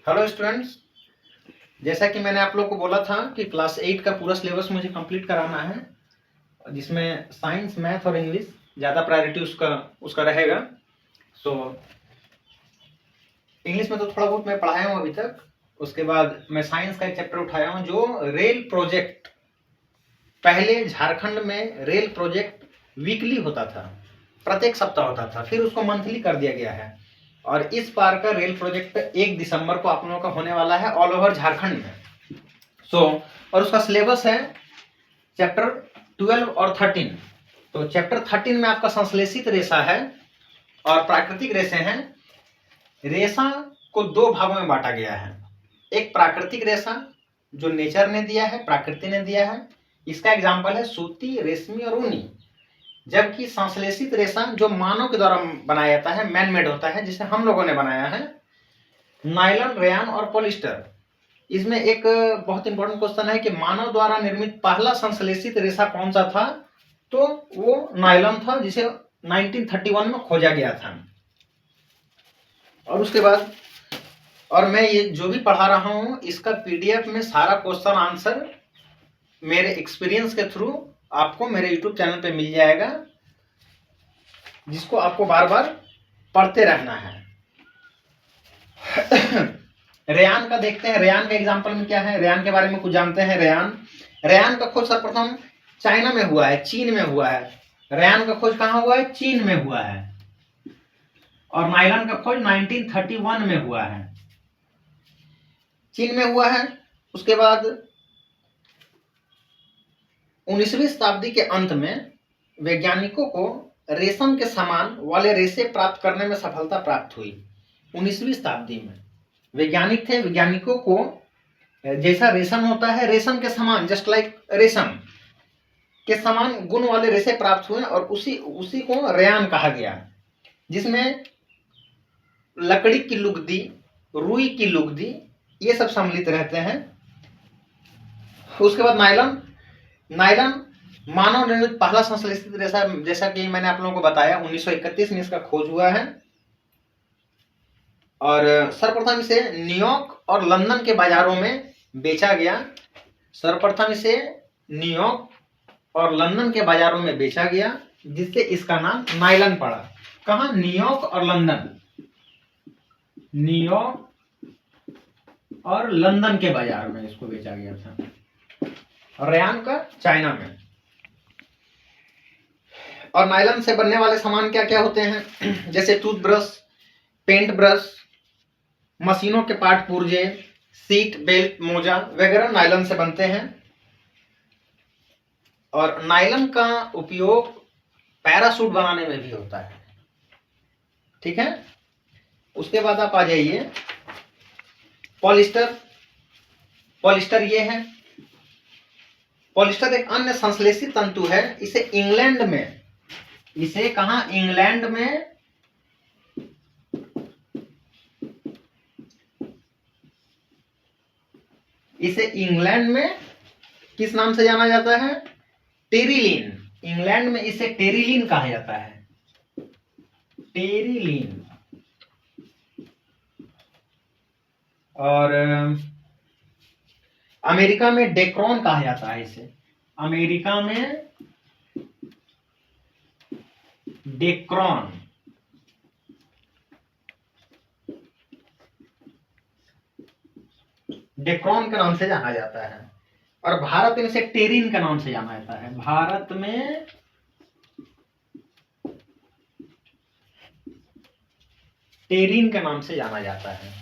Hello students, जैसा कि मैंने आप लोग को बोला था कि क्लास 8 का पूरा सिलेबस मुझे कंप्लीट कराना है, जिसमें साइंस, मैथ और इंग्लिश ज़्यादा प्रायोरिटी उसका रहेगा। सो इंग्लिश में तो थोड़ा बहुत मैं पढ़ाया हूँ अभी तक। उसके बाद मैं साइंस का एक चैप्टर उठाया हूँ जो रेल प्रोजेक्ट। पहले झारखंड में रेल प्रोजेक्ट वीकली होता था, प्रत्येक सप्ताह होता था, फिर उसको मंथली कर दिया गया है। और इस बार का रेल प्रोजेक्ट 1 दिसंबर को आप लोगों का होने वाला है ऑल ओवर झारखंड में। और उसका सिलेबस है चैप्टर 12 और 13। तो चैप्टर 13 में आपका संश्लेषित रेशा है और प्राकृतिक रेशे हैं। रेशा को 2 भागों में बांटा गया है। एक प्राकृतिक रेशा जो नेचर ने दिया है, प्रकृति ने दिया है, इसका एग्जाम्पल है सूती, रेशमी और ऊनी। जबकि संश्लेषित रेशा जो मानव के द्वारा बनाया जाता है, मैन मेड होता है, जिसे हम लोगों ने बनाया है, नायलॉन, रेयान और पॉलिस्टर। इसमें एक बहुत इंपॉर्टेंट क्वेश्चन है कि मानव द्वारा निर्मित पहला संश्लेषित रेशा कौन सा था? तो वो नायलॉन था, जिसे 1931 में खोजा गया था। और उसके बाद मैं ये जो भी पढ़ा रहा हूँ, इसका पीडीएफ में सारा क्वेश्चन आंसर मेरे एक्सपीरियंस के थ्रू आपको मेरे यूट्यूब चैनल पे मिल जाएगा, जिसको आपको बार बार पढ़ते रहना है। रेयान का देखते हैं। रेयान का एग्जांपल में क्या है, रेयान के बारे में कुछ जानते हैं। रेयान का खोज सर्वप्रथम चाइना में हुआ है, चीन में हुआ है। रेयान का खोज कहाँ हुआ है? चीन में हुआ है। और नायलॉन का खोज 1931 में हुआ है, चीन में हुआ है। उसके बाद 19वीं शताब्दी के अंत में वैज्ञानिकों को रेशम के समान वाले रेशे प्राप्त करने में सफलता प्राप्त हुई। 19वीं शताब्दी में वैज्ञानिक थे, वैज्ञानिकों को जैसा रेशम होता है, रेशम के समान, जस्ट लाइक रेशम के समान गुण वाले रेशे प्राप्त हुए और उसी को रेयान कहा गया, जिसमें लकड़ी की लुगदी, रुई की लुगदी, ये सब सम्मिलित रहते हैं। उसके बाद नायलॉन मानव निर्मित पहला संश्लेषित रेशा, जैसा कि मैंने आप लोगों को बताया, 1931 में इसका खोज हुआ है। और सर्वप्रथम इसे न्यूयॉर्क और लंदन के बाजारों में बेचा गया। सर्वप्रथम इसे न्यूयॉर्क और लंदन के बाजारों में बेचा गया, जिससे इसका नाम नायलॉन पड़ा। कहाँ? न्यूयॉर्क और लंदन, न्यूयॉर्क और लंदन के बाजार में इसको बेचा गया था। और रेयान का चाइना में। और नायलॉन से बनने वाले सामान क्या क्या होते हैं? जैसे टूथब्रश, पेंट ब्रश, मशीनों के पार्ट पुर्जे, सीट बेल्ट, मोजा वगैरह नायलॉन से बनते हैं। और नायलॉन का उपयोग पैराशूट बनाने में भी होता है। ठीक है। उसके बाद आप आ जाइए पॉलिस्टर ये है। पॉलिस्टर एक अन्य संश्लेषित तंतु है। इसे इंग्लैंड में, इसे कहा? इंग्लैंड में इसे इंग्लैंड में किस नाम से जाना जाता है? टेरिलीन। इंग्लैंड में इसे टेरिलीन कहा जाता है, टेरिलीन। और अमेरिका में डेक्रॉन कहा जाता है इसे, अमेरिका में डेक्रॉन। डेक्रॉन के नाम से जाना जाता है। और भारत में इसे टेरिन के नाम से जाना जाता है। भारत में टेरिन के नाम से जाना जाता है।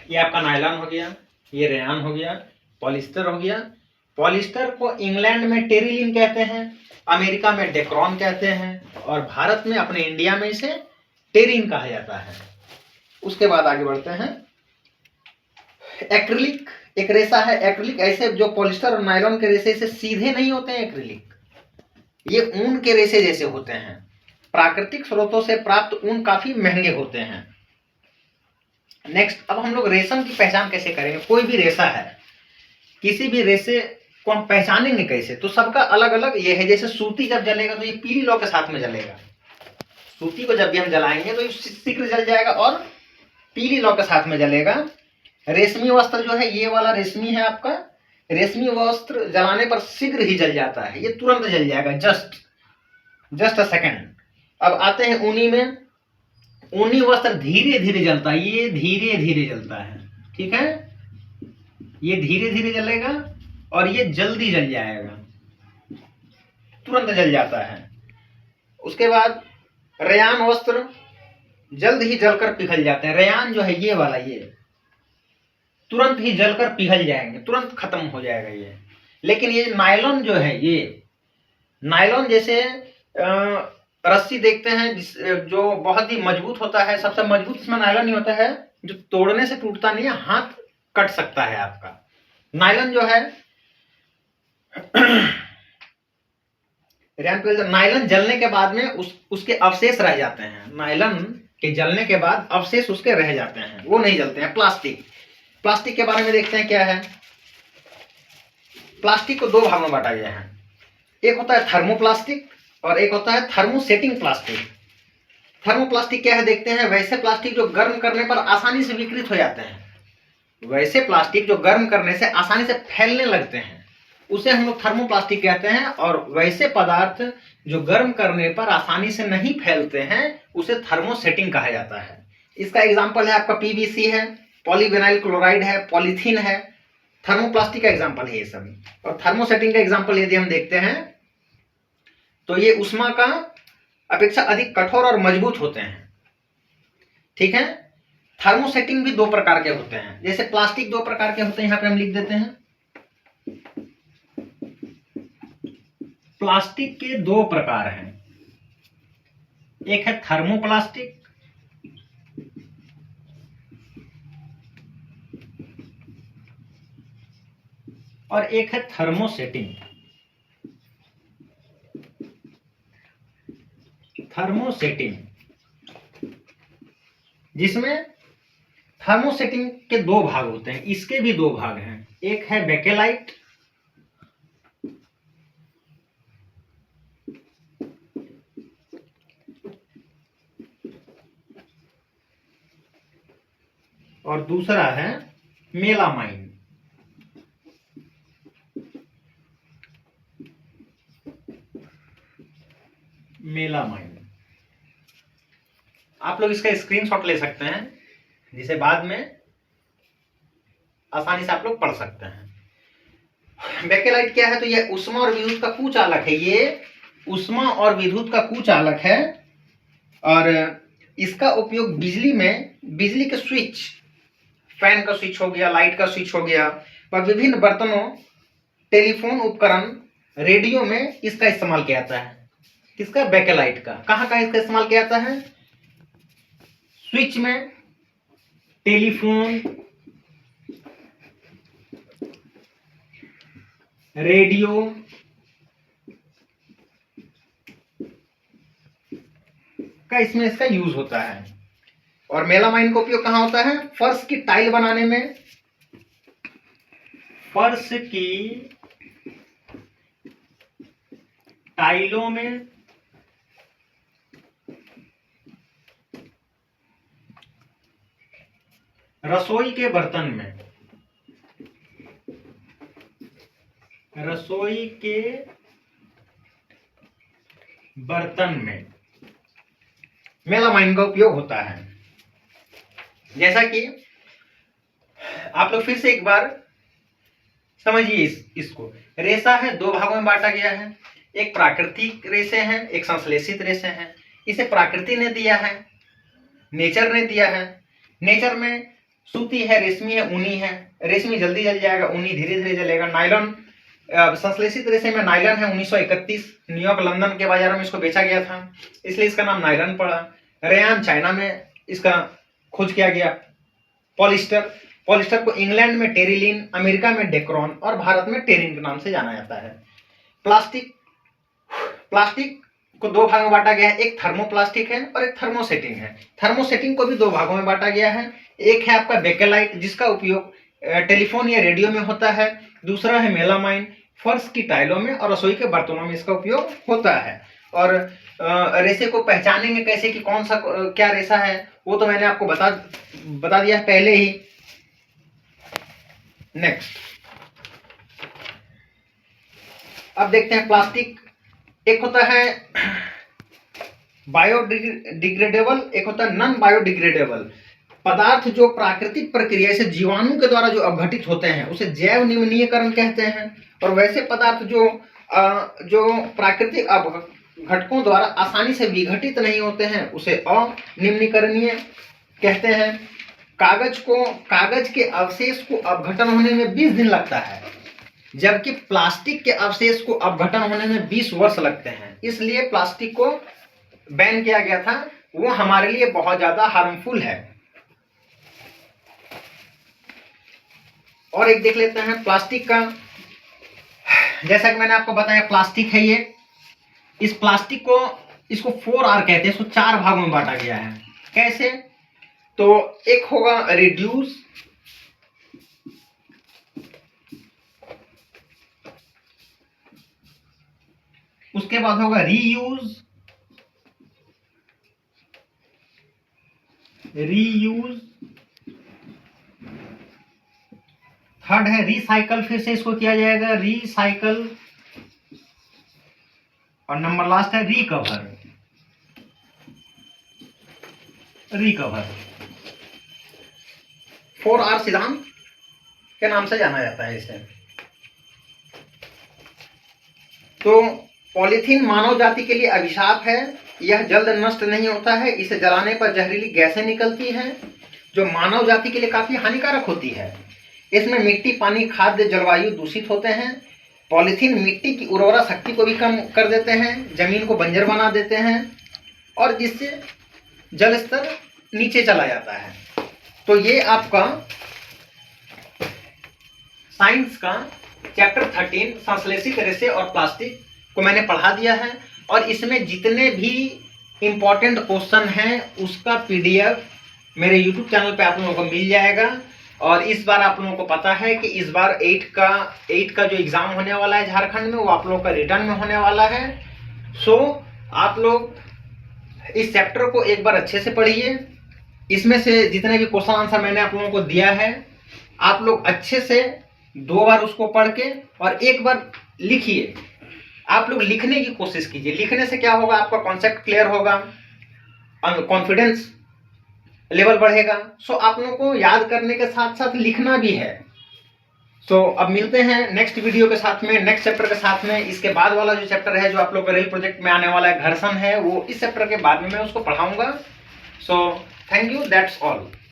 ये आपका नायलॉन हो गया, ये रेयान हो गया, पॉलिस्टर हो गया। पॉलिस्टर को इंग्लैंड में टेरिलीन कहते हैं, अमेरिका में डेक्रॉन कहते हैं, और भारत में, अपने इंडिया में, इसे टेरिन कहा जाता है। उसके बाद आगे बढ़ते हैं। एक्रिलिक एक रेशा है। एक्रिलिक ऐसे जो पॉलिस्टर और नायलॉन के रेशे से सीधे नहीं होते हैं, एक्रिलिक ये ऊन के रेशे जैसे होते हैं। प्राकृतिक स्रोतों से प्राप्त ऊन काफी महंगे होते हैं। नेक्स्ट, अब हम लोग रेशम की पहचान कैसे करेंगे? कोई भी रेशा है, किसी भी रेशे को हम पहचानेंगे कैसे? तो सबका अलग अलग ये है। जैसे सूती जब जलेगा तो ये पीली लौ के साथ में जलेगा। सूती को जब भी हम जलाएंगे तो ये शीघ्र जल जाएगा और पीली लौ के साथ में जलेगा। रेशमी वस्त्र जो है, ये वाला रेशमी है आपका, रेशमी वस्त्र जलाने पर शीघ्र ही जल जाता है, ये तुरंत जल जाएगा, जस्ट अ सेकेंड। अब आते हैं ऊनी में। ऊनी वस्त्र धीरे धीरे जलता है, ये धीरे धीरे जलता है, ठीक है, ये धीरे धीरे जलेगा और ये जल्दी जल जाएगा, तुरंत जल जाता है। उसके बाद रेयान वस्त्र जल्द ही जलकर पिघल जाते हैं। रेयान जो है ये वाला, ये तुरंत ही जलकर पिघल जाएंगे, तुरंत खत्म हो जाएगा ये। लेकिन ये नायलॉन जो है, ये नायलॉन जैसे रस्सी देखते हैं जो बहुत ही मजबूत होता है, सबसे मजबूत इसमें नायलॉन ही होता है, जो तोड़ने से टूटता नहीं है, हाथ कट सकता है आपका। नायलॉन जो है नायलॉन जलने के बाद में उसके अवशेष रह जाते हैं, नायलॉन के जलने के बाद अवशेष उसके रह जाते हैं, वो नहीं जलते हैं। प्लास्टिक के बारे में देखते हैं क्या है। प्लास्टिक को दो भागों में बांटा गया है, एक होता है थर्मोप्लास्टिक और एक होता है थर्मोसेटिंग प्लास्टिक। थर्मोप्लास्टिक क्या है देखते हैं। वैसे प्लास्टिक जो गर्म करने पर आसानी से विकृत हो जाते हैं, वैसे प्लास्टिक जो गर्म करने से आसानी से फैलने लगते हैं, उसे हम लोग थर्मोप्लास्टिक कहते हैं। और वैसे पदार्थ जो गर्म करने पर आसानी से नहीं फैलते हैं, उसे थर्मोसेटिंग कहा जाता है। इसका एग्जाम्पल है आपका पीवीसी है, पॉलीविनाइल क्लोराइड है, पॉलीथीन है, थर्मोप्लास्टिक का एग्जाम्पल है ये सब। और थर्मोसेटिंग का एग्जाम्पल यदि हम देखते हैं तो ये उष्मा का अपेक्षा अधिक कठोर और मजबूत होते हैं, ठीक है। थर्मोसेटिंग भी दो प्रकार के होते हैं, जैसे प्लास्टिक दो प्रकार के होते हैं, यहां पे हम लिख देते हैं। प्लास्टिक के दो प्रकार हैं, एक है थर्मोप्लास्टिक और एक है थर्मोसेटिंग। जिसमें थर्मोसेटिंग के दो भाग होते हैं, इसके भी दो भाग हैं, एक है बेकेलाइट और दूसरा है मेलामाइन। आप लोग इसका स्क्रीनशॉट ले सकते हैं, जिसे बाद में आसानी से आप लोग पढ़ सकते हैं। बेकेलाइट क्या है, तो ये उष्मा और विद्युत का कुचालक है, ये उष्मा और विद्युत का कुचालक है। और इसका उपयोग बिजली के स्विच, फैन का स्विच हो गया, लाइट का स्विच हो गया, और विभिन्न बर्तनों, टेलीफोन उपकरण, रेडियो में इसका इस्तेमाल किया जाता है। किसका? बेकेलाइट का। कहाँ कहाँ इसका इस्तेमाल किया जाता है? स्विच में, टेलीफोन, रेडियो, का इसमें इसका यूज होता है। और मेलामाइन का उपयोग कहाँ होता है? फर्श की टाइल बनाने में, फर्श की टाइलों में, रसोई के बर्तन में, रसोई के बर्तन में मेलामाइन का उपयोग होता है। जैसा कि आप लोग फिर से एक बार समझिए इसको। रेशा है, दो भागों में बांटा गया है, एक प्राकृतिक रेशे हैं, एक संश्लेषित रेशे हैं। इसे प्रकृति ने दिया है, नेचर ने दिया है। नेचर में सूती है, रेशमी है, ऊनी है। रेशमी जल्दी जल जाएगा, ऊनी धीरे धीरे जलेगा। नायलॉन, संश्लेषित रेशे में नायलॉन है। 1931 न्यूयॉर्क, लंदन के बाजारों में इसको बेचा गया था, इसलिए इसका नाम नायलॉन पड़ा। रेयान, चाइना में इसका खोज किया गया। पॉलिस्टर को इंग्लैंड में टेरिलीन, अमेरिका में डेक्रॉन और भारत में टेरिन के नाम से जाना जाता है। प्लास्टिक को दो भागों में बांटा गया है, एक थर्मोप्लास्टिक है और एक थर्मोसेटिंग है। थर्मोसेटिंग को भी दो भागों में बांटा गया है, एक है आपका बेकेलाइट, जिसका उपयोग टेलीफोन या रेडियो में होता है। दूसरा है मेलामाइन, फर्श की टाइलों में और रसोई के बर्तनों में इसका उपयोग होता है। और रेशे को पहचानेंगे कैसे कि कौन सा क्या रेशा है, वो तो मैंने आपको बता दिया पहले ही। नेक्स्ट अब देखते हैं प्लास्टिक। एक होता है बायोडिग्रेडेबल, एक होता है नॉन बायोडिग्रेडेबल। पदार्थ जो प्राकृतिक प्रक्रिया से जीवाणु के द्वारा जो अपघटित होते हैं उसे जैव निम्नीकरण कहते हैं, और वैसे पदार्थ जो प्राकृतिक घटकों द्वारा आसानी से विघटित नहीं होते हैं उसे अनिम्नीकरणीय कहते हैं। कागज के अवशेष को अपघटन होने में 20 दिन लगता है, जबकि प्लास्टिक के अवशेष को अपघटन होने में 20 वर्ष लगते हैं। इसलिए प्लास्टिक को बैन किया गया था, वो हमारे लिए बहुत ज्यादा हार्मफुल है। और एक देख लेते हैं प्लास्टिक का। जैसा कि मैंने आपको बताया प्लास्टिक है ये, इस प्लास्टिक को इसको 4R कहते हैं, इसको 4 भागों में बांटा गया है। कैसे? तो एक होगा रिड्यूस, उसके बाद होगा रीयूज, थर्ड है रिसाइकल, फिर से इसको किया जाएगा रिसाइकल, और नंबर लास्ट है रिकवर। 4R सिद्धांत के नाम से जाना जाता है इसे। तो पॉलीथीन मानव जाति के लिए अभिशाप है। यह जल्द नष्ट नहीं होता है, इसे जलाने पर जहरीली गैसें निकलती हैं जो मानव जाति के लिए काफी हानिकारक होती है। इसमें मिट्टी, पानी, खाद्य, जलवायु दूषित होते हैं। पॉलीथीन मिट्टी की उर्वरा शक्ति को भी कम कर देते हैं, जमीन को बंजर बना देते हैं, और जिससे जल स्तर नीचे चला जाता है। तो ये आपका साइंस का चैप्टर 13 संश्लेषित रेशे और प्लास्टिक को मैंने पढ़ा दिया है, और इसमें जितने भी इंपॉर्टेंट क्वेश्चन हैं उसका PDF मेरे YouTube चैनल पे आप लोगों को मिल जाएगा। और इस बार आप लोगों को पता है कि इस बार 8 का जो एग्जाम होने वाला है झारखंड में, वो आप लोगों का रिटर्न में होने वाला है। सो आप लोग इस चैप्टर को एक बार अच्छे से पढ़िए। इसमें से जितने भी क्वेश्चन आंसर मैंने आप लोगों को दिया है, आप लोग अच्छे से 2 बार उसको पढ़ के और एक बार लिखिए। आप लोग लिखने की कोशिश कीजिए। लिखने से क्या होगा, आपका कॉन्सेप्ट क्लियर होगा, कॉन्फिडेंस लेवल बढ़ेगा। सो आप लोगों को याद करने के साथ साथ लिखना भी है। सो अब मिलते हैं नेक्स्ट वीडियो के साथ में, नेक्स्ट चैप्टर के साथ में। इसके बाद वाला जो चैप्टर है जो आप लोग का रेल प्रोजेक्ट में आने वाला है, घर्षण है, वो इस चैप्टर के बाद में मैं उसको पढ़ाऊंगा। So thank you, that's all.